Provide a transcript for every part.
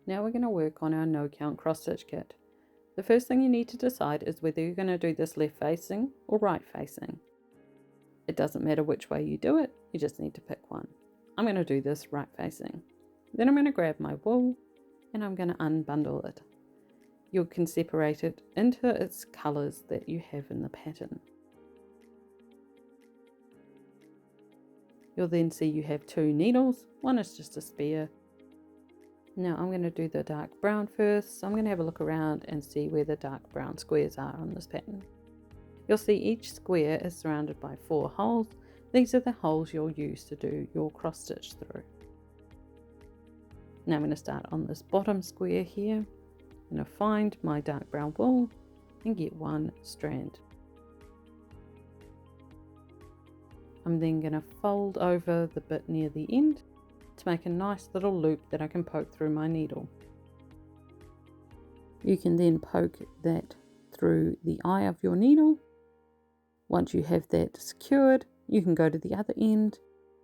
Now we're going to work on our no count cross stitch kit. The first thing you need to decide is whether you're going to do this left facing or right facing. It doesn't matter which way you do it, you just need to pick one. I'm going to do this right facing. Then I'm going to grab my wool and I'm going to unbundle it. You can separate it into its colours that you have in the pattern. You'll then see you have two needles, one is just a spare. Now I'm going to do the dark brown first, so I'm going to have a look around and see where the dark brown squares are on this pattern. You'll see each square is surrounded by 4 holes. These are the holes you'll use to do your cross stitch through. Now I'm going to start on this bottom square here. I'm going to find my dark brown wool and get one strand. I'm then going to fold over the bit near the end to make a nice little loop that I can poke through my needle. You can then poke that through the eye of your needle. Once you have that secured, you can go to the other end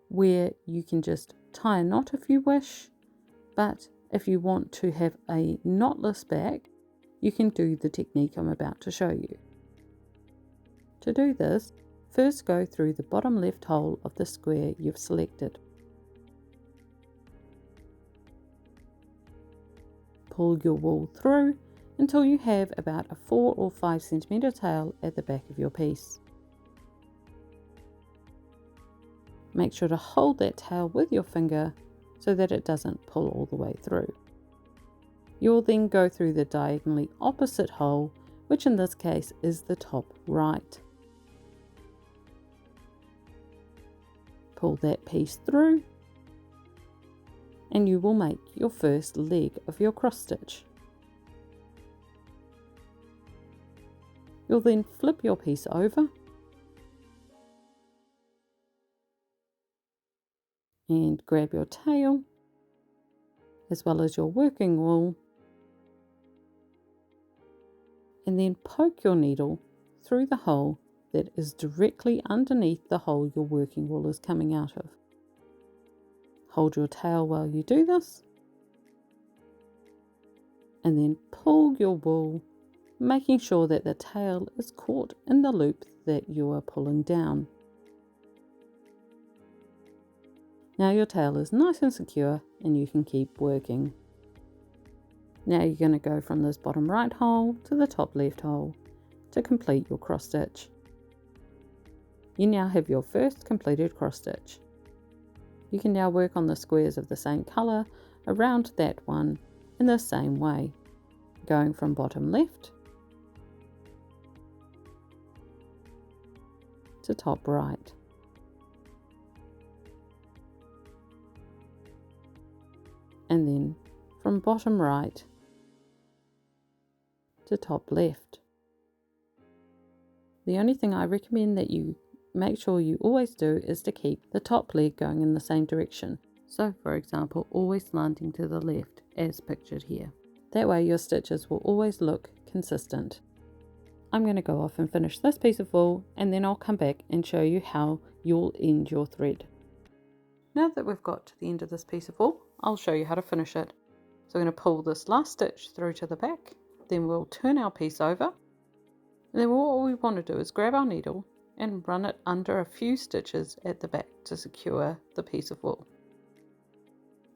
where you can just tie a knot if you wish, but if you want to have a knotless back, you can do the technique I'm about to show you. To do this, first go through the bottom left hole of the square you've selected. Pull your wool through until you have about a 4 or 5 centimeter tail at the back of your piece. Make sure to hold that tail with your finger so that it doesn't pull all the way through. You'll then go through the diagonally opposite hole, which in this case is the top right. Pull that piece through and you will make your first leg of your cross stitch. You'll then flip your piece over and grab your tail as well as your working wool and then poke your needle through the hole that is directly underneath the hole your working wool is coming out of. Hold your tail while you do this and then pull your wool, making sure that the tail is caught in the loop that you are pulling down. Now your tail is nice and secure and you can keep working. Now you're going to go from this bottom right hole to the top left hole to complete your cross stitch. You now have your first completed cross stitch. You can now work on the squares of the same colour around that one in the same way, going from bottom left to top right. And then from bottom right to top left. The only thing I recommend that you make sure you always do is to keep the top leg going in the same direction. So for example, always slanting to the left as pictured here. That way your stitches will always look consistent. I'm going to go off and finish this piece of wool and then I'll come back and show you how you'll end your thread. Now that we've got to the end of this piece of wool, I'll show you how to finish it. So we're going to pull this last stitch through to the back, then we'll turn our piece over, and then what we want to do is grab our needle and run it under a few stitches at the back to secure the piece of wool.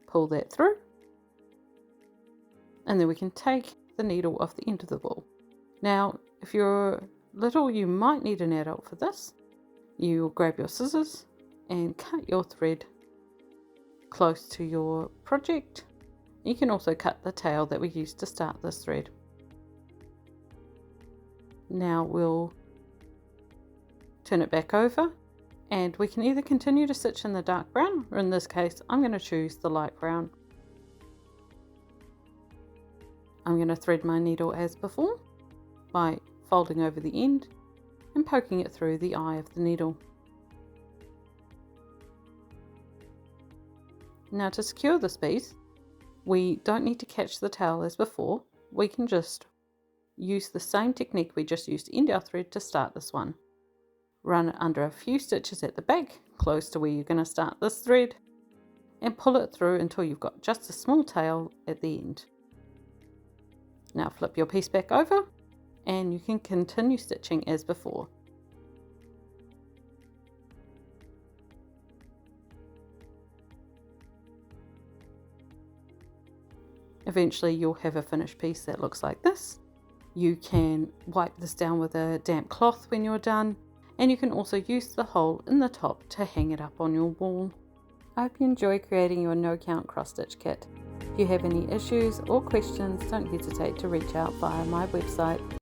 Pull that through, and then we can take the needle off the end of the wool. Now, if you're little, you might need an adult for this. You'll grab your scissors and cut your thread close to your project. You can also cut the tail that we used to start this thread. Now we'll turn it back over and we can either continue to stitch in the dark brown, or in this case I'm going to choose the light brown. I'm going to thread my needle as before by folding over the end and poking it through the eye of the needle. Now to secure this piece, we don't need to catch the tail as before. We can just use the same technique we just used to end our thread to start this one. Run it under a few stitches at the back, close to where you're going to start this thread, and pull it through until you've got just a small tail at the end. Now flip your piece back over and you can continue stitching as before. Eventually you'll have a finished piece that looks like this. You can wipe this down with a damp cloth when you're done, and you can also use the hole in the top to hang it up on your wall. I hope you enjoy creating your no count cross stitch kit. If you have any issues or questions, don't hesitate to reach out via my website